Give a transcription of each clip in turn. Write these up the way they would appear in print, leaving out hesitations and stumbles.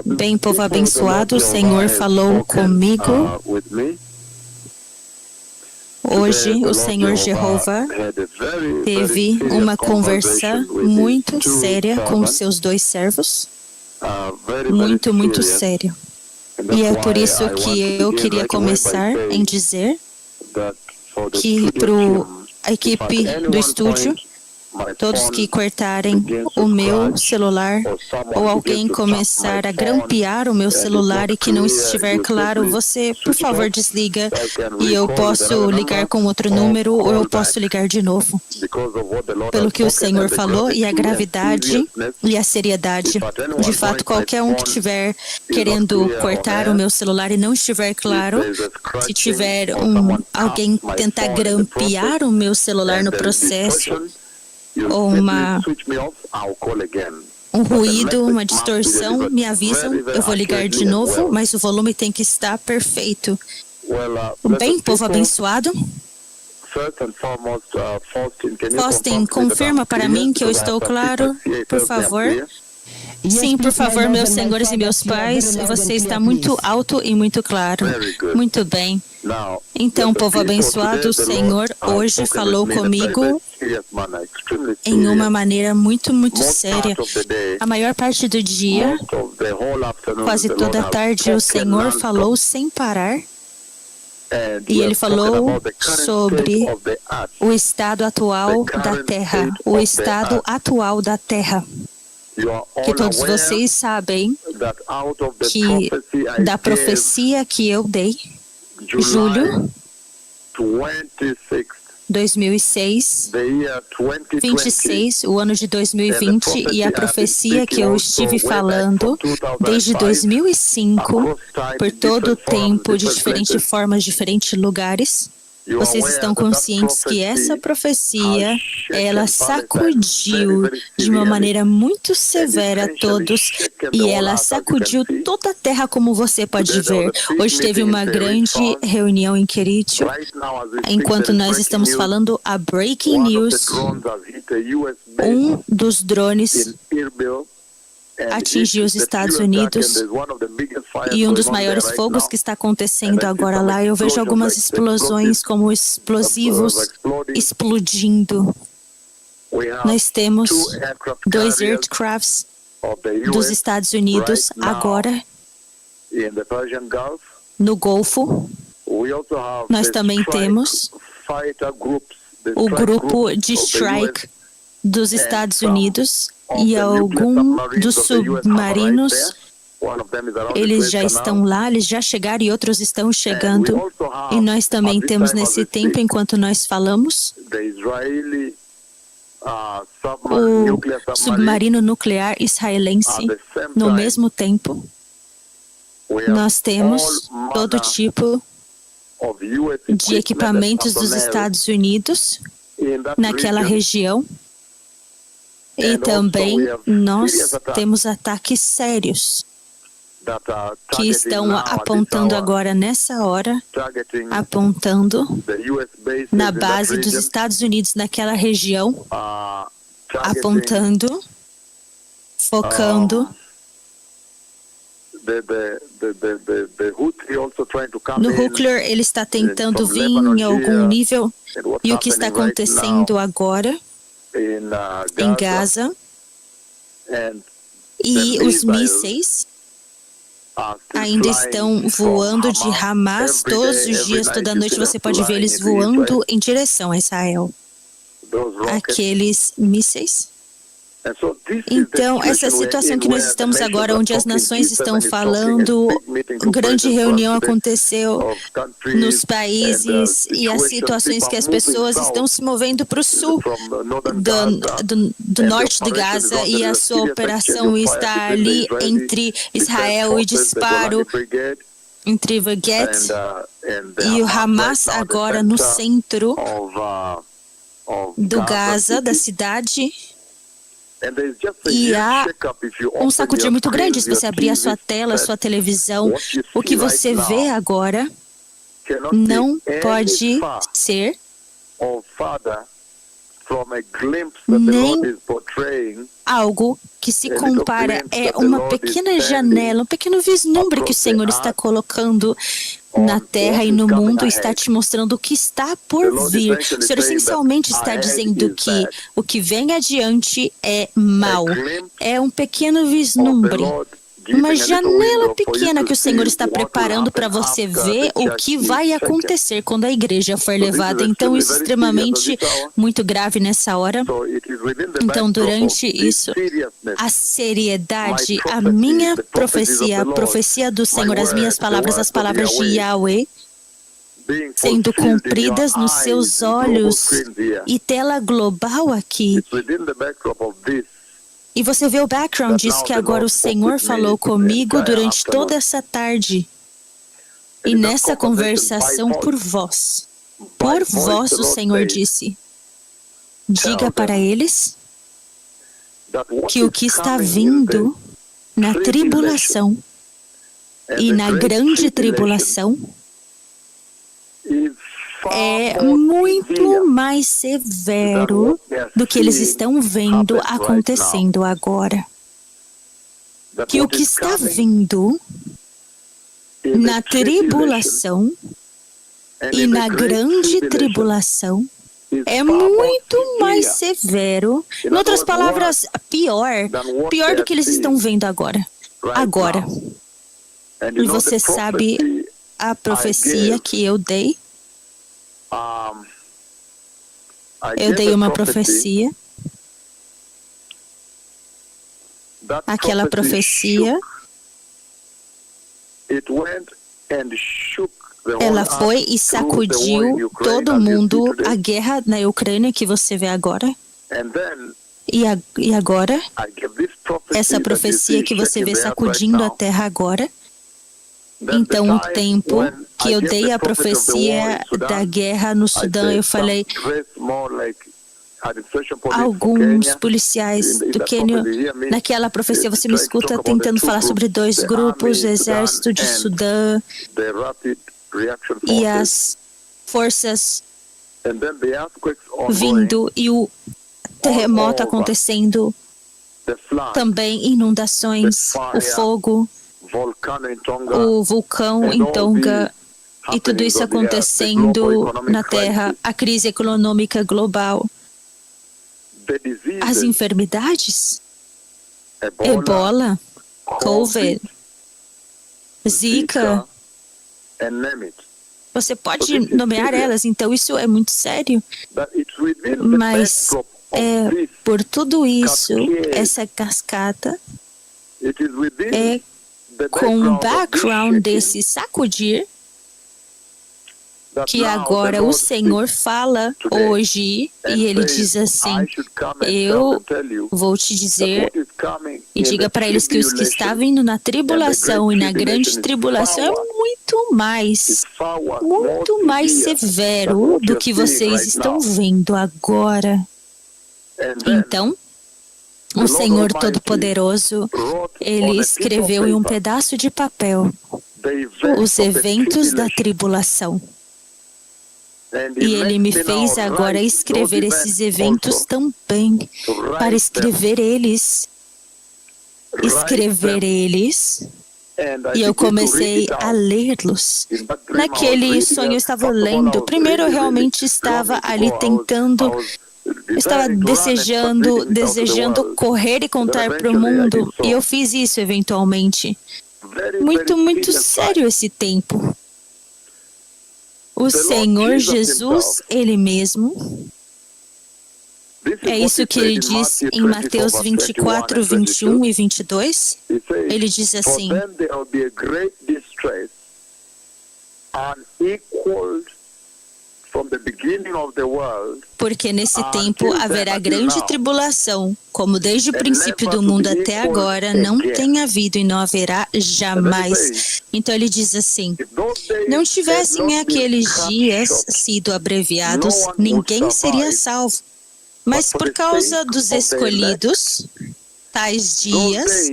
Bem, povo abençoado, o Senhor falou comigo. Hoje, o Senhor Jeová teve uma conversa muito séria com os seus dois servos. Muito séria. E é por isso que eu queria começar em dizer que para a equipe do estúdio, todos que cortarem o meu celular ou alguém começar a grampear o meu celular e que não estiver claro, você, por favor, desliga e eu posso ligar com outro número ou eu posso ligar de novo. Pelo que o Senhor falou e a gravidade e a seriedade. De fato, qualquer um que estiver querendo cortar o meu celular e não estiver claro, se tiver alguém tentar grampear o meu celular no processo, ou um ruído, uma distorção, me avisam, eu vou ligar de novo, mas o volume tem que estar perfeito. Bem, povo abençoado, Faustin, confirma para mim que eu estou claro, por favor. Sim, por favor, meus senhores e meus pais, você está muito alto e muito claro. Muito bem. Então, povo abençoado, o Senhor hoje falou comigo em uma maneira muito séria. A maior parte do dia, quase toda a tarde, o Senhor falou sem parar. E Ele falou sobre o estado atual da Terra. O estado atual da Terra. Que todos vocês sabem que da profecia que eu dei, julho 2006, 26, o ano de 2020, e a profecia que eu estive falando desde 2005, por todo o tempo, de diferentes formas, diferentes lugares. Vocês estão conscientes que essa profecia, ela sacudiu de uma maneira muito severa todos e ela sacudiu toda a terra, como você pode ver. Hoje teve uma grande reunião em Querétaro. Enquanto nós estamos falando a Breaking News, um dos drones atingiu os Estados Unidos e um dos maiores fogos que está acontecendo agora lá. Eu vejo algumas explosões como explosivos explodindo. Nós temos 2 aircrafts dos Estados Unidos agora no Golfo. Nós também temos o grupo de strike dos Estados Unidos e algum dos submarinos, eles já estão lá, eles já chegaram e outros estão chegando. E nós também temos nesse tempo, enquanto nós falamos, o submarino nuclear israelense. No mesmo tempo, nós temos todo tipo de equipamentos dos Estados Unidos naquela região. E também nós temos ataques sérios que estão apontando agora nessa hora, apontando na base dos Estados Unidos naquela região, apontando, focando no Huckler. Ele está tentando vir em algum nível, e o que está acontecendo agora em Gaza, e os mísseis ainda estão voando de Hamas todos os dias, toda noite você pode ver eles voando em direção a Israel. Aqueles mísseis. Então, essa situação que nós estamos agora, onde as nações estão falando, grande reunião aconteceu nos países e as situações que as pessoas estão se movendo para o sul do norte de Gaza, e a sua operação está ali entre Israel e disparo, entre Baguette e o Hamas agora no centro do Gaza, da cidade. E há um sacudir muito grande. Se você abrir a sua tela, a sua televisão, o que você vê agora não pode ser nem algo que se compara, é uma pequena janela, um pequeno vislumbre que o Senhor está colocando na terra e no mundo, está te mostrando o que está por vir. O Senhor essencialmente está dizendo que o que vem adiante é mau. É um pequeno vislumbre, uma janela pequena que o Senhor está preparando para você ver o que vai acontecer quando a igreja for levada. Então, isso é extremamente muito grave nessa hora. Então, durante isso, a seriedade, a minha profecia, a profecia do Senhor, as minhas palavras, as palavras de Yahweh, sendo cumpridas nos seus olhos e tela global aqui. E você vê o background disso que agora o Senhor falou comigo durante toda essa tarde. E nessa conversação por vós. Por vós o Senhor disse. Diga para eles que o que está vindo na tribulação e na grande tribulação é muito mais severo do que eles estão vendo acontecendo agora. Que o que está vindo na tribulação e na grande tribulação é muito mais severo. Em outras palavras, pior do que eles estão vendo agora. E você sabe a profecia que eu dei? Eu dei uma profecia. Aquela profecia, ela foi e sacudiu todo mundo. A guerra na Ucrânia que você vê agora. E agora, essa profecia que você vê sacudindo a terra agora. Então, o tempo que eu dei a profecia da guerra no Sudão, eu falei, alguns policiais do Quênia, naquela profecia você me escuta tentando falar sobre dois grupos, o exército de Sudão e as forças vindo e o terremoto acontecendo, também inundações, o fogo, o vulcão em Tonga e tudo isso acontecendo na Terra, a crise econômica global, as enfermidades, Ebola, Covid, Zika, você pode nomear elas, então isso é muito sério, mas por tudo isso, essa cascata é com o background desse sacudir que agora o Senhor fala hoje e ele diz assim, eu vou te dizer e diga para eles que os que estão vindo na tribulação e na grande tribulação é muito mais severo do que vocês estão vendo agora. Então, o Senhor Todo-Poderoso, Ele escreveu em um pedaço de papel os eventos da tribulação. E Ele me fez agora escrever esses eventos também, para escrever eles. E eu comecei a lê-los. Naquele sonho eu estava lendo. Primeiro eu realmente estava ali tentando... Eu estava desejando correr e contar para o mundo, e eu fiz isso eventualmente. Muito sério esse tempo. O Senhor Jesus, Ele mesmo, é isso que Ele diz em Mateus 24, 21 e 22. Ele diz assim, porque nesse tempo haverá grande tribulação, como desde o princípio do mundo até agora não tem havido e não haverá jamais. Então ele diz assim, não tivessem aqueles dias sido abreviados, ninguém seria salvo. Mas por causa dos escolhidos, tais dias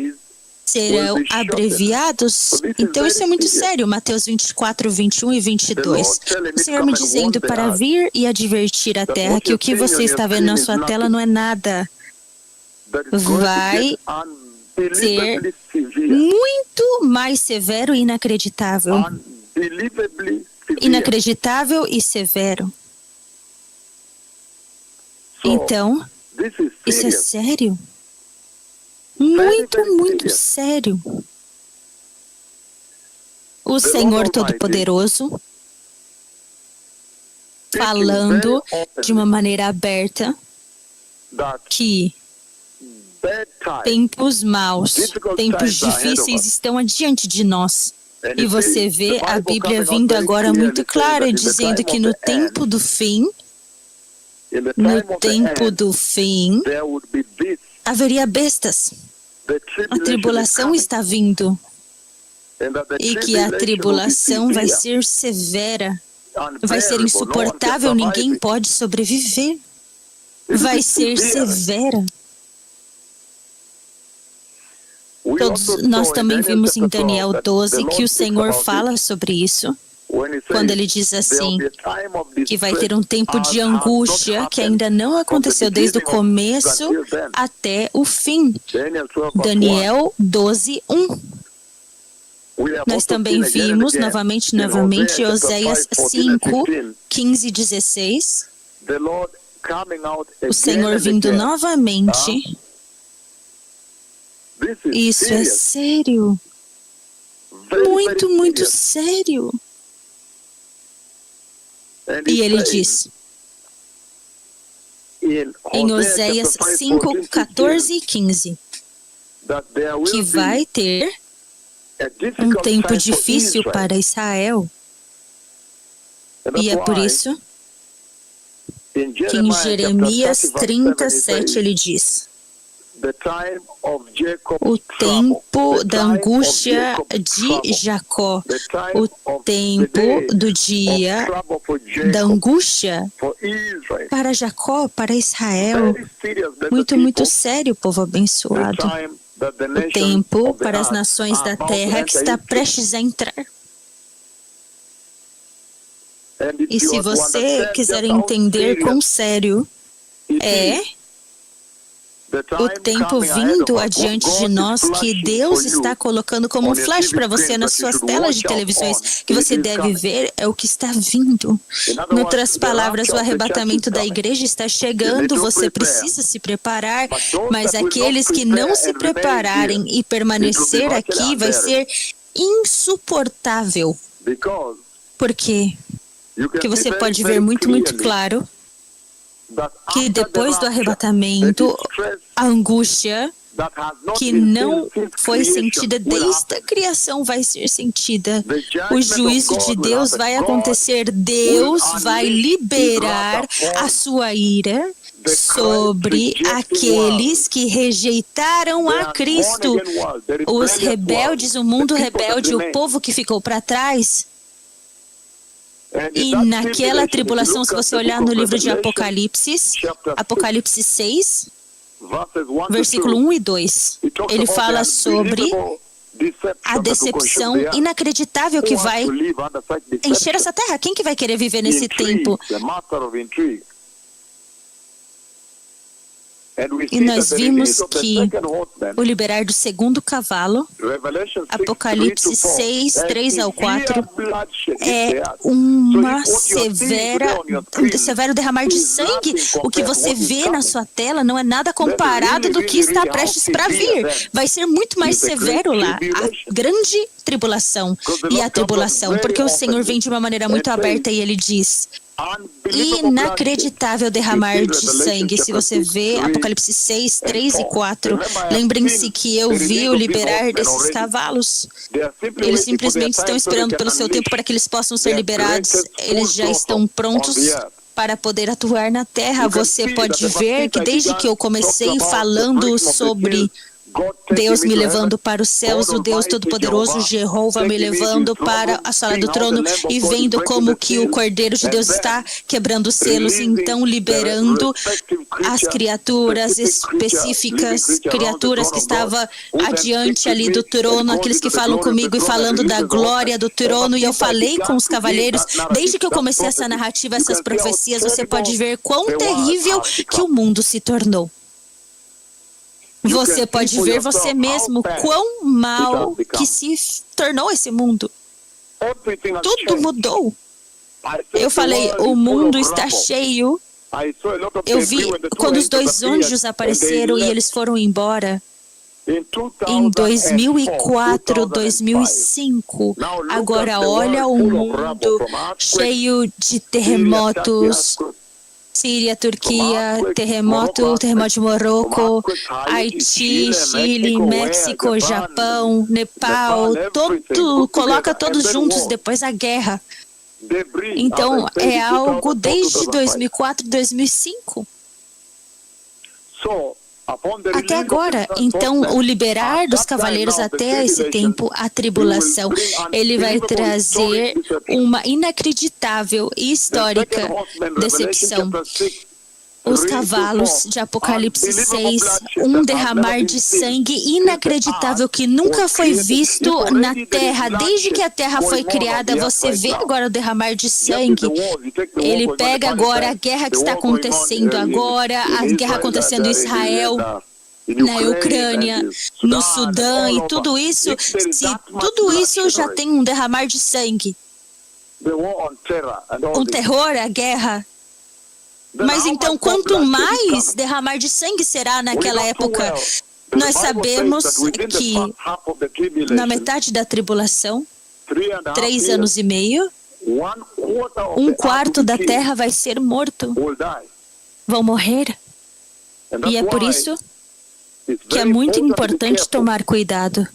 serão abreviados. Então isso é muito sério. Mateus 24, 21 e 22. O Senhor me dizendo para vir e advertir a terra que o que você está vendo na sua tela não é nada. Vai ser muito mais severo e inacreditável. Inacreditável e severo. Então, isso é sério? Muito, muito sério. O Senhor Todo-Poderoso, falando de uma maneira aberta que tempos maus, tempos difíceis estão adiante de nós. E você vê a Bíblia vindo agora muito clara, dizendo que no tempo do fim, haveria bestas. A tribulação está vindo. E que a tribulação vai ser severa, vai ser insuportável, ninguém pode sobreviver. Vai ser severa. Nós também vimos em Daniel 12 que o Senhor fala sobre isso, quando ele diz assim, que vai ter um tempo de angústia que ainda não aconteceu desde o começo até o fim. Daniel 12, 1. Nós também vimos novamente, Oséias 5, 15 e 16, o Senhor vindo novamente. Isso é sério. Muito, muito sério. E ele diz, em Oséias 5, 14 e 15, que vai ter um tempo difícil para Israel. E é por isso que em Jeremias 37 ele diz, o tempo da angústia de Jacó, o tempo do dia da angústia para Jacó, para Israel. Muito, muito sério, povo abençoado. O tempo para as nações da terra que está prestes a entrar. E se você quiser entender quão sério é o tempo vindo adiante de nós, que Deus está colocando como um flash para você nas suas telas de televisões, que você deve ver, é o que está vindo. Em outras palavras, o arrebatamento da igreja está chegando, você precisa se preparar, mas aqueles que não se prepararem e permanecer aqui vai ser insuportável. Por quê? Porque você pode ver muito, muito claro que depois do arrebatamento, a angústia que não foi sentida desde a criação vai ser sentida. O juízo de Deus vai acontecer. Deus vai liberar a sua ira sobre aqueles que rejeitaram a Cristo. Os rebeldes, o mundo rebelde, o povo que ficou para trás. E naquela tribulação, se você olhar no livro de Apocalipse, Apocalipse 6, versículo 1 e 2, ele fala sobre a decepção inacreditável que vai encher essa terra. Quem que vai querer viver nesse tempo? E nós vimos que o liberar do segundo cavalo, Apocalipse 6, 3 ao 4, é um severo derramar de sangue. O que você vê na sua tela não é nada comparado do que está prestes para vir. Vai ser muito mais severo lá, a grande tribulação e a tribulação, porque o Senhor vem de uma maneira muito aberta e ele diz, inacreditável derramar de sangue. Se você vê Apocalipse 6, 3 e 4, lembrem-se que eu vi o liberar desses cavalos. Eles simplesmente estão esperando pelo seu tempo para que eles possam ser liberados. Eles já estão prontos para poder atuar na terra. Você pode ver que desde que eu comecei falando sobre Deus me levando para os céus, o Deus Todo-Poderoso, Jeová, me levando para a sala do trono e vendo como que o Cordeiro de Deus está quebrando os selos, então liberando as criaturas específicas, criaturas que estavam adiante ali do trono, aqueles que falam comigo e falando da glória do trono, e eu falei com os cavaleiros, desde que eu comecei essa narrativa, essas profecias, você pode ver quão terrível que o mundo se tornou. Você pode ver você mesmo quão mal que se tornou esse mundo. Tudo mudou. Eu falei, o mundo está cheio. Eu vi quando os dois anjos apareceram e eles foram embora. Em 2004, 2005. Agora olha o mundo cheio de terremotos. Síria, Turquia, terremoto de Marrocos, Haiti, Chile, México, Japão, Nepal, coloca todos juntos depois da guerra. Então, é algo desde 2004, 2005. Até agora, então, o liberar dos cavaleiros até esse tempo, a tribulação, ele vai trazer uma inacreditável e histórica decepção. Os cavalos de Apocalipse 6, um derramar de sangue inacreditável que nunca foi visto na terra. Desde que a terra foi criada, você vê agora o derramar de sangue. Ele pega agora a guerra que está acontecendo agora, a guerra acontecendo em Israel, na Ucrânia, no Sudão e tudo isso, tudo isso já tem um derramar de sangue. Um terror, a guerra. Mas então, quanto mais derramar de sangue será naquela época? Nós sabemos que na metade da tribulação, 3 anos e meio, 1/4 da terra vai ser morto. Vão morrer. E é por isso que é muito importante tomar cuidado.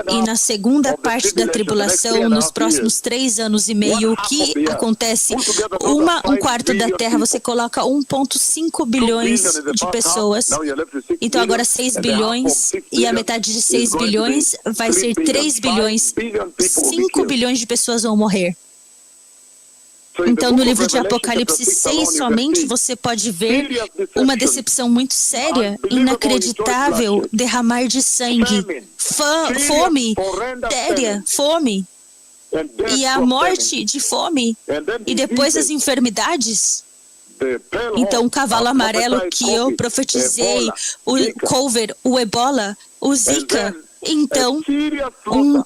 E na segunda parte da tribulação, nos próximos 3 anos e meio, o que acontece? 1/4 da Terra, você coloca 1,5 bilhões de pessoas. Então agora 6 bilhões, e a metade de 6 bilhões vai ser 3 bilhões. 5 bilhões de pessoas vão morrer. Então, no livro de Apocalipse 6, somente você pode ver uma decepção muito séria, inacreditável, derramar de sangue, fome, séria, fome, e a morte de fome, e depois as enfermidades. Então, o cavalo amarelo que eu profetizei, o cover, o ebola, o zika. Então,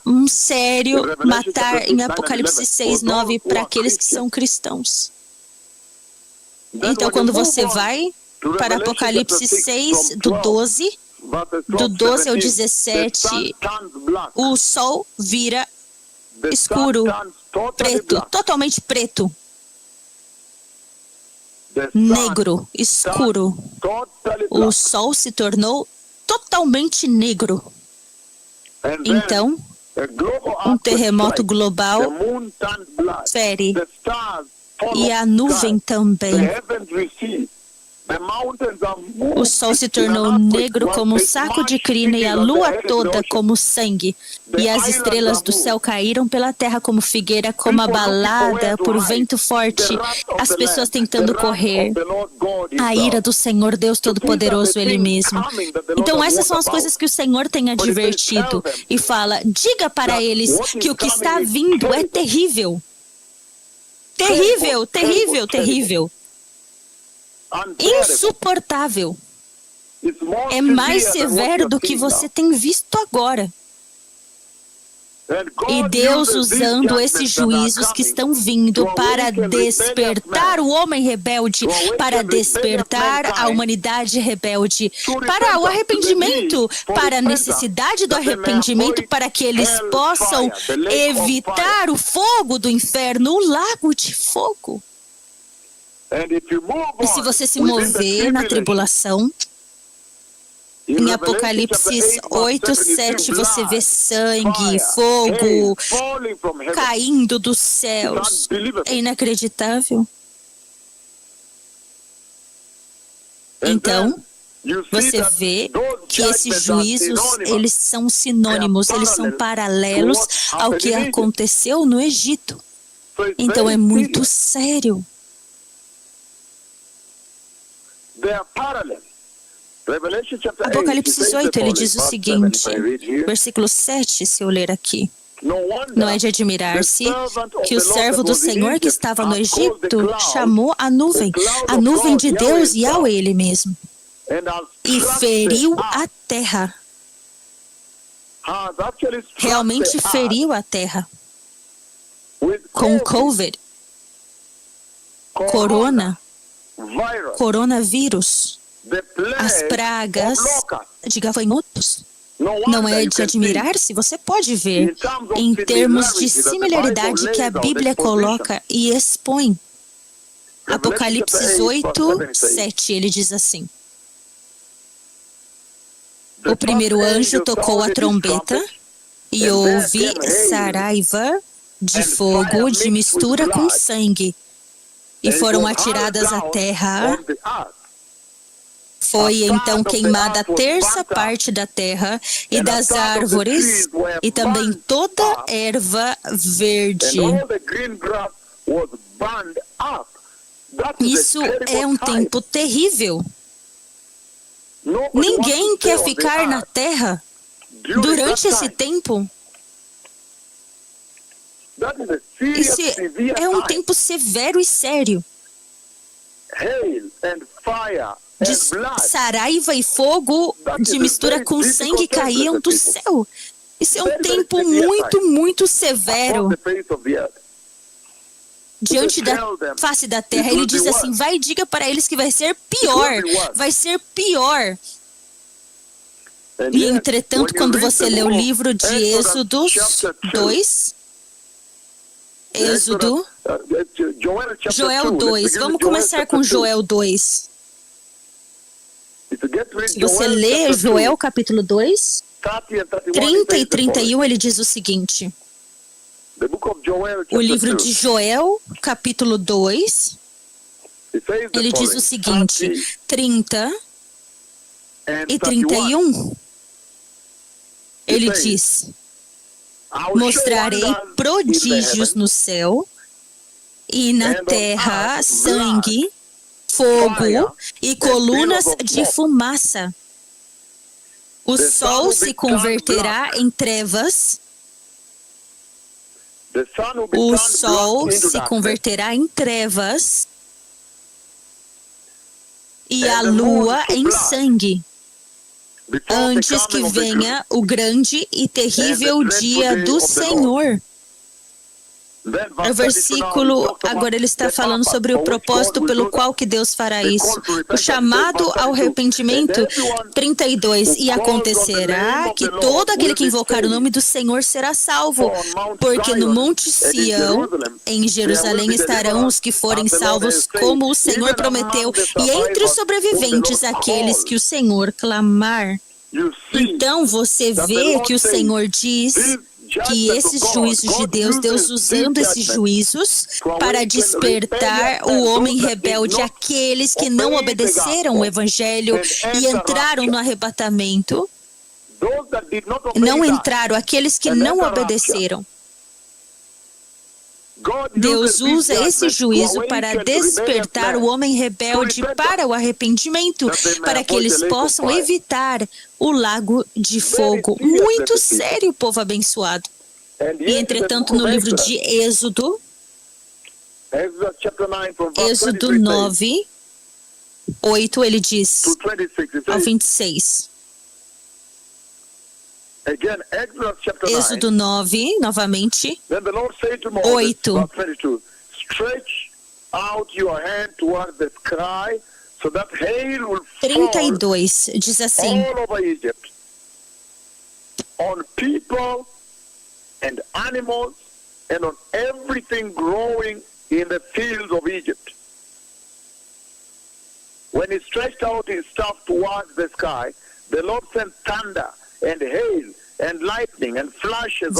um sério matar em Apocalipse 6, 9 para aqueles que são cristãos. Então, quando você vai para Apocalipse 6, do 12 ao 17, o sol vira escuro, preto, totalmente preto. Negro, escuro. O sol se tornou totalmente negro. Então, um terremoto global fere, e a nuvem também. O sol se tornou negro como um saco de crina e a lua toda como sangue. E as estrelas do céu caíram pela terra como figueira, como abalada por vento forte. As pessoas tentando correr. A ira do Senhor Deus Todo-Poderoso, Ele mesmo. Então essas são as coisas que o Senhor tem advertido. E fala, diga para eles que o que está vindo é terrível. Terrível, terrível, terrível. Insuportável. É mais severo do que você tem visto agora. E Deus usando esses juízos que estão vindo para despertar o homem rebelde, para despertar a humanidade rebelde, para o arrependimento, para a necessidade do arrependimento, para que eles possam evitar o fogo do inferno, o lago de fogo. E se você se mover na tribulação, em Apocalipse 8, 7, você vê sangue, fogo caindo dos céus. É inacreditável. Então, você vê que esses juízos, eles são sinônimos, eles são paralelos ao que aconteceu no Egito. Então é muito sério. Apocalipse 18, ele diz o seguinte, versículo 7, se eu ler aqui. Não é de admirar-se que o servo do Senhor que estava no Egito chamou a nuvem de Deus Yahweh ele mesmo, e feriu a terra. Realmente feriu a terra com COVID, coronavírus, as pragas de gafanhotos. Não é de admirar-se, você pode ver em termos de similaridade que a Bíblia coloca e expõe. Apocalipse 8, 7, ele diz assim. O primeiro anjo tocou a trombeta e houve saraiva de fogo de mistura com sangue, e foram atiradas à terra. Foi então queimada a terça parte da terra e das árvores, e também toda erva verde. Isso é um tempo terrível. Ninguém quer ficar na terra durante esse tempo. Esse é um tempo severo e sério. De saraiva e fogo de mistura com sangue caíam do céu. Isso é um tempo muito, muito severo diante da face da terra. Ele diz assim, vai e diga para eles que vai ser pior, vai ser pior. E entretanto, quando você lê o livro de Êxodo 2, Joel 2, vamos começar com Joel 2. Se você lê Joel capítulo 2, 30 e 31, ele diz o seguinte. O livro de Joel, capítulo 2, ele diz o seguinte, 30 e 31. Ele diz, mostrarei prodígios no céu e na terra sangue, fogo e colunas de fumaça. O sol se converterá em trevas. O sol se converterá em trevas e a lua em sangue, antes que venha o grande e terrível dia do Senhor. O versículo, agora ele está falando sobre o propósito pelo qual que Deus fará isso. O chamado ao arrependimento, 32. E acontecerá que todo aquele que invocar o nome do Senhor será salvo, porque no Monte Sião, em Jerusalém, estarão os que forem salvos, como o Senhor prometeu, e entre os sobreviventes, aqueles que o Senhor clamar. Então você vê que o Senhor diz que esses juízos de Deus usando esses juízos para despertar o homem rebelde, aqueles que não obedeceram o Evangelho e entraram no arrebatamento, não entraram, aqueles que não obedeceram. Deus usa esse juízo para despertar o homem rebelde para o arrependimento, para que eles possam evitar o lago de fogo. Muito sério, povo abençoado. E entretanto, no livro de Êxodo, Êxodo 9, 8, ele diz ao 26. Êxodo 9, novamente, 8. 32, diz assim. On people and animals and on everything growing in the fields of Egypt. When he stretched out his staff towards the sky, the Lord sent thunder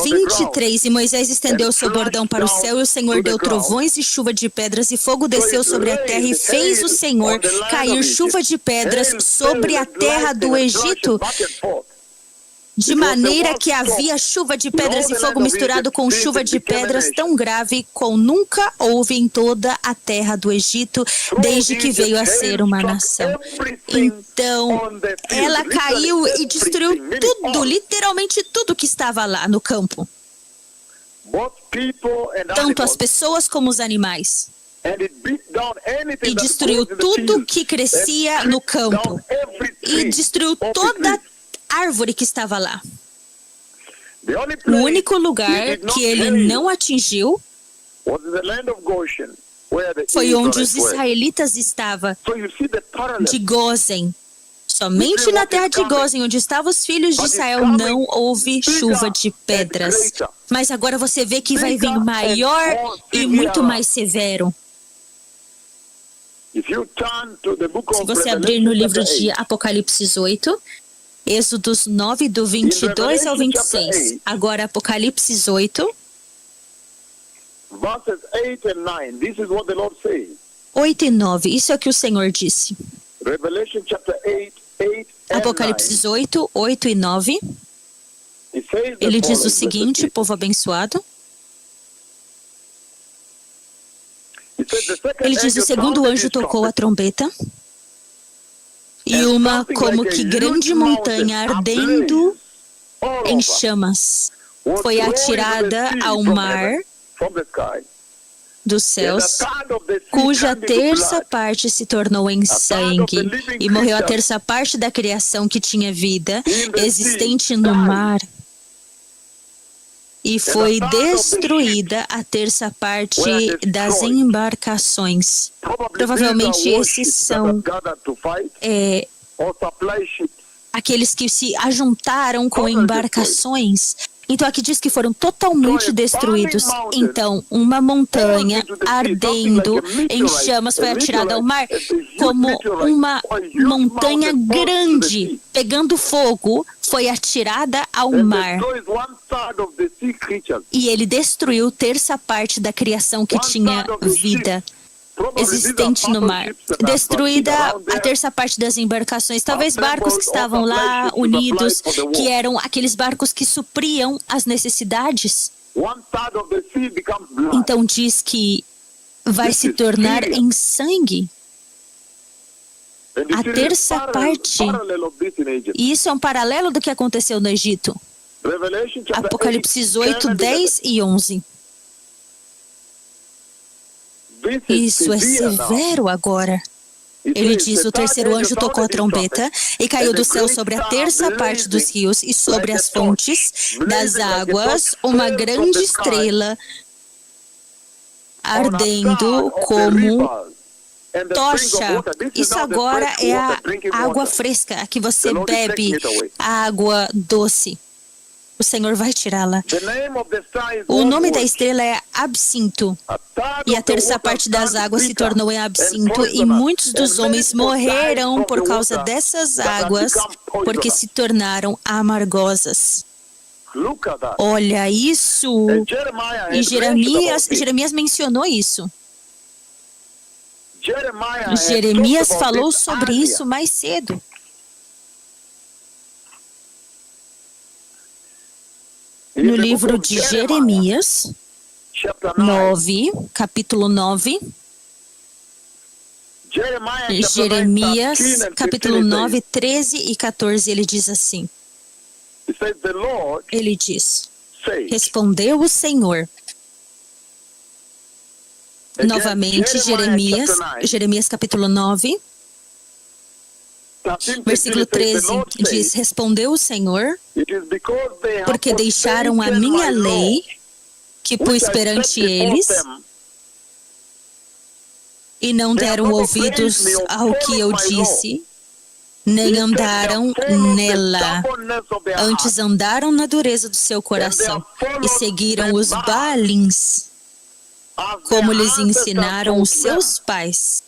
23. E Moisés estendeu seu bordão para o céu, e o Senhor deu trovões e chuva de pedras, e fogo desceu sobre a terra, e fez o Senhor cair chuva de pedras sobre a terra do Egito, de maneira que havia chuva de pedras e fogo misturado com chuva de pedras tão grave como nunca houve em toda a terra do Egito, desde que veio a ser uma nação. Então, ela caiu e destruiu tudo, literalmente tudo que estava lá no campo. Tanto as pessoas como os animais. E destruiu tudo que crescia no campo. E destruiu toda a árvore que estava lá. O único lugar que ele não atingiu foi onde os israelitas estavam, de Gósen. Somente na terra de Gósen, onde estavam os filhos de Israel, não houve chuva de pedras. Mas agora você vê que vai vir maior e muito mais severo. Se você abrir no livro de Apocalipse 8, Êxodos 9, do 22 ao 26. Agora, Apocalipse 8. 8 e 9. Isso é o que o Senhor disse. Apocalipse 8, 8 e 9. Ele diz o seguinte, povo abençoado. Ele diz: o segundo anjo tocou a trombeta, e uma como que grande montanha ardendo em chamas foi atirada ao mar dos céus, cuja terça parte se tornou em sangue, e morreu a terça parte da criação que tinha vida existente no mar. E foi destruída a terça parte das embarcações. Provavelmente esses são aqueles que se ajuntaram com embarcações. Então aqui diz que foram totalmente destruídos. Então uma montanha ardendo em chamas foi atirada ao mar, como uma montanha grande pegando fogo foi atirada ao mar. E ele destruiu terça parte da criação que tinha vida existente no mar. Destruída a terça parte das embarcações, talvez barcos que estavam lá unidos, que eram aqueles barcos que supriam as necessidades. Então diz que vai se tornar em sangue a terça parte. E isso é um paralelo do que aconteceu no Egito. Apocalipse 8, 10 e 11. Isso é severo agora. Ele diz: o terceiro anjo tocou a trombeta e caiu do céu sobre a terça parte dos rios e sobre as fontes das águas uma grande estrela ardendo como tocha. Isso agora é a água fresca, a que você bebe, a água doce. O Senhor vai tirá-la. O nome da estrela é absinto. E a terça parte das águas se tornou em absinto, e muitos dos homens morreram por causa dessas águas, porque se tornaram amargosas. Olha isso! E Jeremias mencionou isso. Jeremias falou sobre isso mais cedo. No livro de Jeremias 9, capítulo 9. Jeremias, capítulo 9, 13 e 14, ele diz assim. Ele diz: respondeu o Senhor. Novamente, Jeremias capítulo 9, versículo 13, diz: respondeu o Senhor, porque deixaram a minha lei, que pus perante eles, e não deram ouvidos ao que eu disse, nem andaram nela. Antes andaram na dureza do seu coração, e seguiram os Baalins, como lhes ensinaram os seus pais.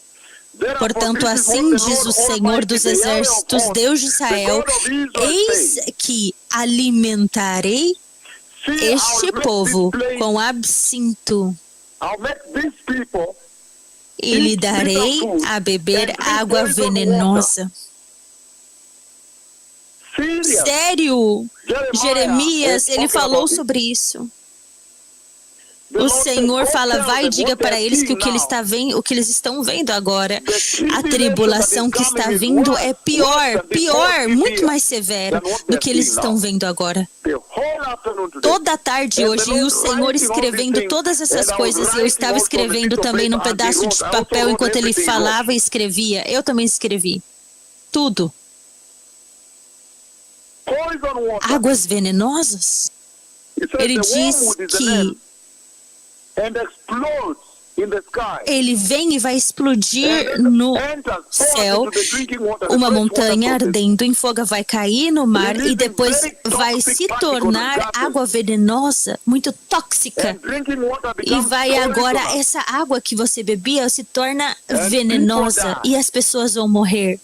Portanto, assim diz o Senhor dos Exércitos, Deus de Israel: eis que alimentarei este povo com absinto e lhe darei a beber água venenosa. Sério, Jeremias, ele falou sobre isso. O Senhor fala: vai e diga para eles que o que eles estão vendo agora, a tribulação que está vindo é pior, muito mais severa do que eles estão vendo agora. Toda a tarde hoje, e o Senhor escrevendo todas essas coisas, e eu estava escrevendo também num pedaço de papel enquanto ele falava e escrevia. Eu também escrevi. Tudo. Águas venenosas. Ele diz que ele vem e vai explodir no céu, uma montanha ardendo em fogo vai cair no mar e depois vai se tornar água venenosa, muito tóxica. E vai agora, essa água que você bebia se torna venenosa e as pessoas vão morrer.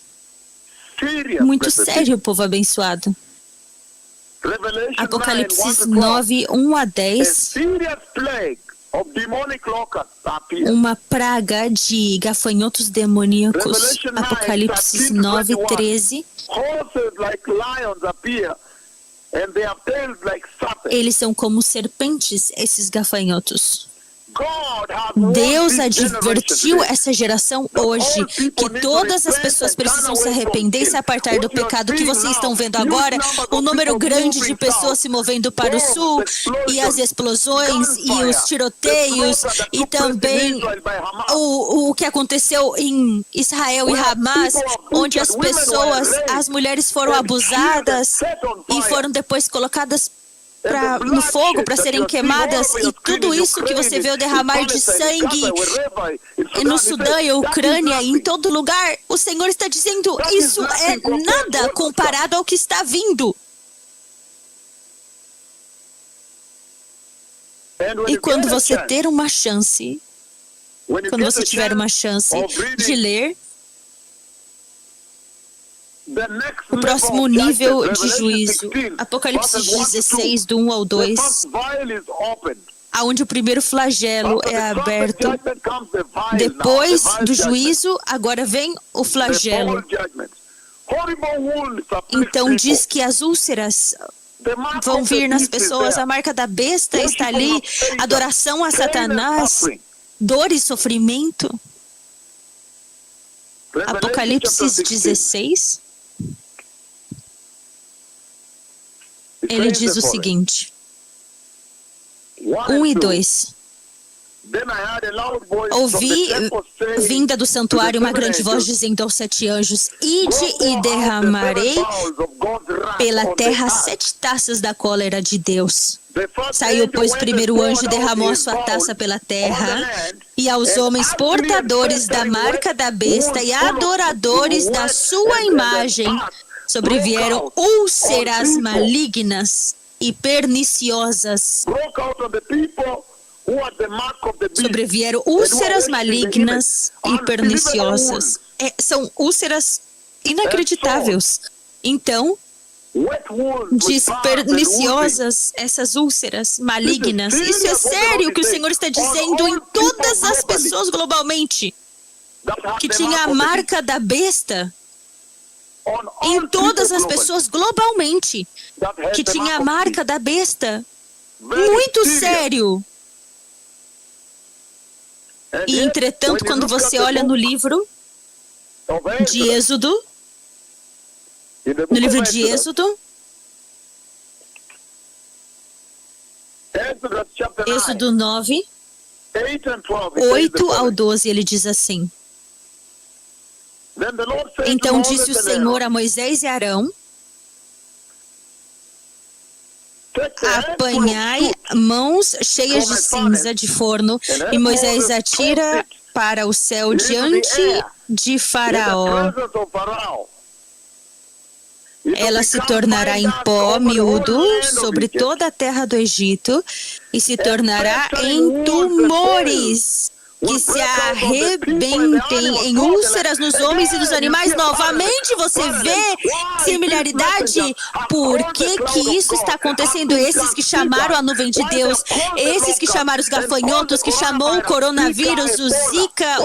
Muito sério, povo abençoado. Apocalipse 9, 1 a 10. Uma praga de gafanhotos demoníacos. Apocalipse 9, 13. Eles são como serpentes, esses gafanhotos. Deus advertiu essa geração hoje que todas as pessoas precisam se arrepender e se apartar do pecado que vocês estão vendo agora. Um número grande de pessoas se movendo para o sul e as explosões e os tiroteios e também o que aconteceu em Israel e Hamas, onde as mulheres foram abusadas e foram depois colocadas no fogo para serem queimadas, e tudo isso que você vê o derramar de sangue no Sudão e Ucrânia e em todo lugar, o Senhor está dizendo: isso é nada comparado ao que está vindo. E quando você tiver uma chance de ler o próximo nível de juízo, Apocalipse 16, do 1 ao 2, aonde o primeiro flagelo é aberto. Depois do juízo, agora vem o flagelo. Então diz que as úlceras vão vir nas pessoas, a marca da besta está ali, adoração a Satanás, dor e sofrimento. Apocalipse 16. Ele diz o seguinte, 1 e 2. Ouvi, vinda do santuário, uma grande voz dizendo aos 7 anjos: ide e derramarei pela terra 7 taças da cólera de Deus. Saiu, pois, o primeiro anjo e derramou a sua taça pela terra, e aos homens portadores da marca da besta e adoradores da sua imagem sobrevieram úlceras malignas e perniciosas. Sobrevieram úlceras malignas e perniciosas. São úlceras inacreditáveis. Então, diz perniciosas, essas úlceras malignas. Isso é sério que o Senhor está dizendo em todas as pessoas globalmente, que tinha a marca da besta. Em todas as pessoas globalmente, que tinha a marca da besta. Muito sério. E, entretanto, quando você olha no livro de Êxodo, Êxodo 9, 8 ao 12, ele diz assim: então disse o Senhor a Moisés e Arão: apanhai mãos cheias de cinza de forno, e Moisés atira para o céu diante de Faraó. Ela se tornará em pó miúdo sobre toda a terra do Egito, e se tornará em tumores que se arrebentem em úlceras nos homens e nos animais. Novamente você vê similaridade. Por que que isso está acontecendo? Esses que chamaram a nuvem de Deus, esses que chamaram os gafanhotos, que chamou o coronavírus, o Zika,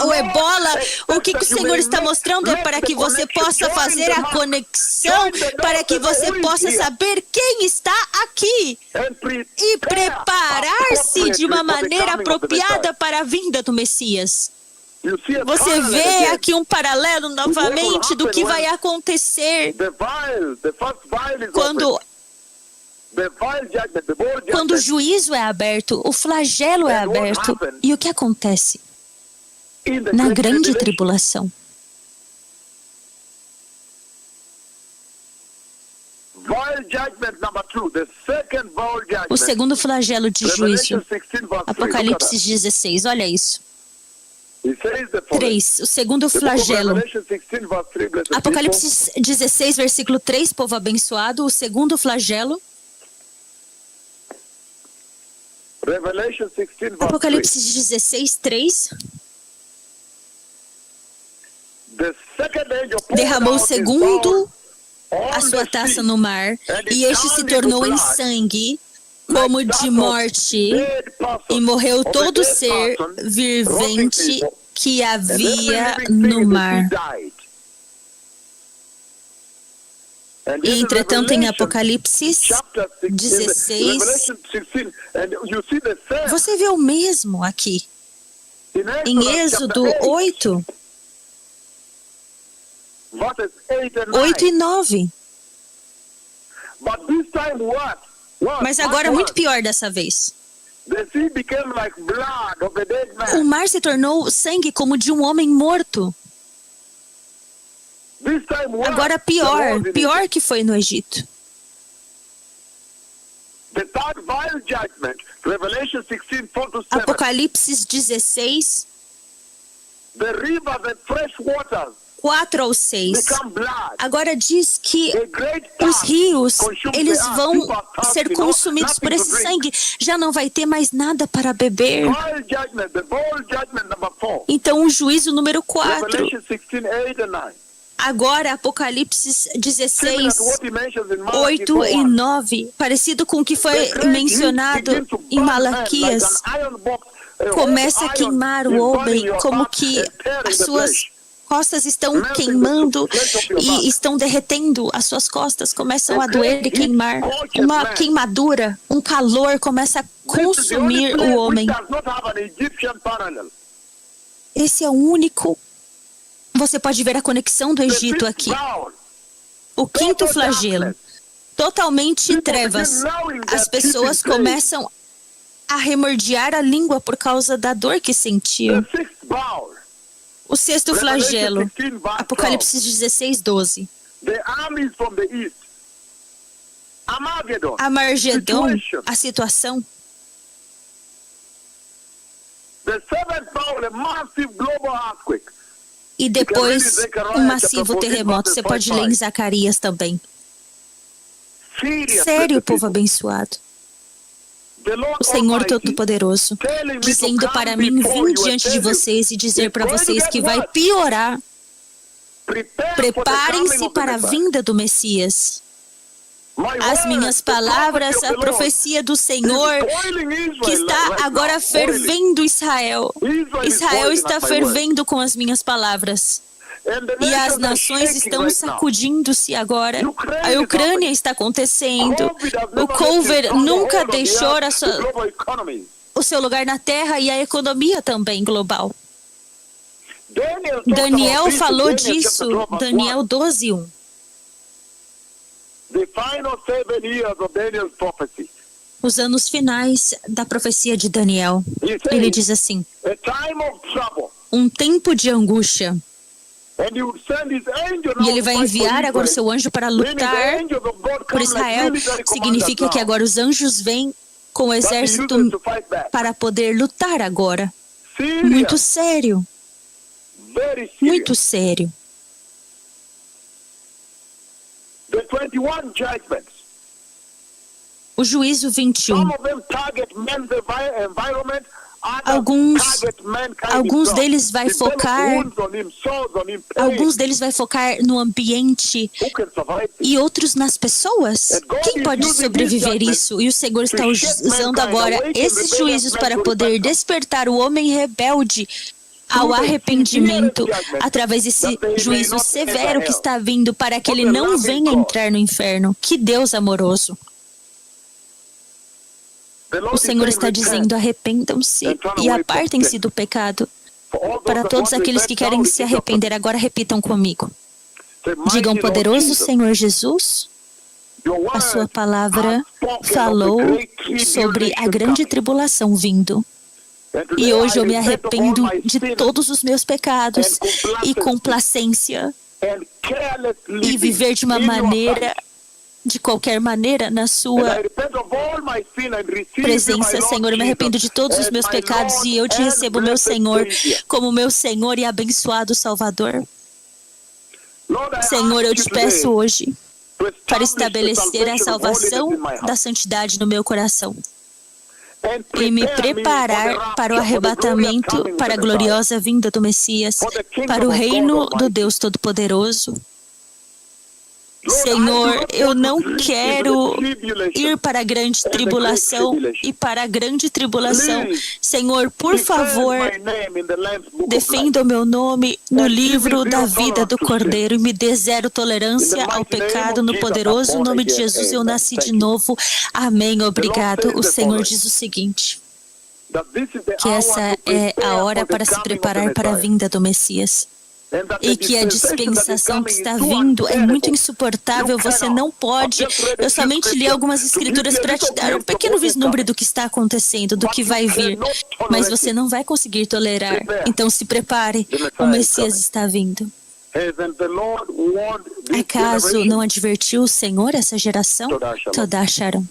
o Ebola, o que que o Senhor está mostrando é para que você possa fazer a conexão, para que você possa saber quem está aqui e preparar-se de uma maneira apropriada para a vinda do Messias. Você vê aqui um novamente do que vai acontecer quando o juízo é aberto, o flagelo é aberto. E o que acontece na grande tribulação? O segundo flagelo de juízo, Apocalipse 16, olha isso. 3, o segundo flagelo. Apocalipse 16, versículo 3, povo abençoado, o segundo flagelo. Apocalipse 16, 3. Derramou o segundo a sua taça no mar, e este se tornou em sangue, como de morte, e morreu todo ser vivente que havia no mar. E, entretanto, em Apocalipse 16, você vê o mesmo aqui. Em Êxodo 8, 8 e 9. Mas agora é muito pior dessa vez. O mar se tornou sangue como de um homem morto. Agora pior que foi no Egito. Apocalipse 16, 4 ou 6. Agora diz que os rios, eles vão ser consumidos por esse sangue. Já não vai ter mais nada para beber. Então o juízo número 4. Agora Apocalipse 16, 8 e 9, parecido com o que foi mencionado em Malaquias, começa a queimar o homem, como que as suas costas estão queimando e estão derretendo, as suas costas começam a doer e queimar. Uma queimadura, um calor começa a consumir o homem. Esse é o único. Você pode ver a conexão do Egito aqui. O quinto flagelo, totalmente trevas. As pessoas começam a remordear a língua por causa da dor que sentiam. O sexto flagelo, Apocalipse 16, 12. Armagedon, a situação. E depois um massivo terremoto. Você pode ler em Zacarias também. Sério, povo abençoado. O Senhor Todo-Poderoso, dizendo para mim, vim diante de vocês e dizer para vocês que vai piorar. Preparem-se para a vinda do Messias. As minhas palavras, a profecia do Senhor, que está agora fervendo Israel. Israel está fervendo com as minhas palavras. E as nações estão sacudindo-se agora. A Ucrânia está acontecendo. O Covid nunca deixou o seu lugar na terra e a economia também global. Daniel falou disso, Daniel 12, 1. Os anos finais da profecia de Daniel. Ele diz assim: um tempo de angústia. E ele vai enviar agora o seu anjo para lutar por Israel. Significa que agora os anjos vêm com o exército para poder lutar agora. Muito sério. Muito sério. O juízo 21. Alguns deles vai focar no ambiente e outros nas pessoas. Quem pode sobreviver isso? E o Senhor está usando agora esses juízos para poder despertar o homem rebelde ao arrependimento, através desse juízo severo que está vindo, para que ele não venha entrar no inferno. Que Deus amoroso! O Senhor está dizendo: arrependam-se e apartem-se do pecado. Para todos aqueles que querem se arrepender, agora repitam comigo. Digam: poderoso Senhor Jesus, a sua palavra falou sobre a grande tribulação vindo. E hoje eu me arrependo de todos os meus pecados e complacência e viver de qualquer maneira na sua presença, Senhor. Eu me arrependo de todos os meus pecados e eu te recebo, meu Senhor, como meu Senhor e abençoado Salvador. Senhor, eu te peço hoje para estabelecer a salvação da santidade no meu coração e me preparar para o arrebatamento, para a gloriosa vinda do Messias, para o reino do Deus Todo-Poderoso. Senhor, eu não quero ir para a grande tribulação e para a grande tribulação. Senhor, por favor, defenda o meu nome no livro da vida do Cordeiro e me dê zero tolerância ao pecado. No poderoso nome de Jesus eu nasci de novo. Amém. Obrigado. O Senhor diz o seguinte, que essa é a hora para se preparar para a vinda do Messias. E que a dispensação que está vindo é muito insuportável, você não pode... Eu somente li algumas escrituras para te dar um pequeno vislumbre do que está acontecendo, do que vai vir, mas você não vai conseguir tolerar. Então se prepare, o Messias está vindo. Acaso não advertiu o Senhor essa geração? Todá Shalom.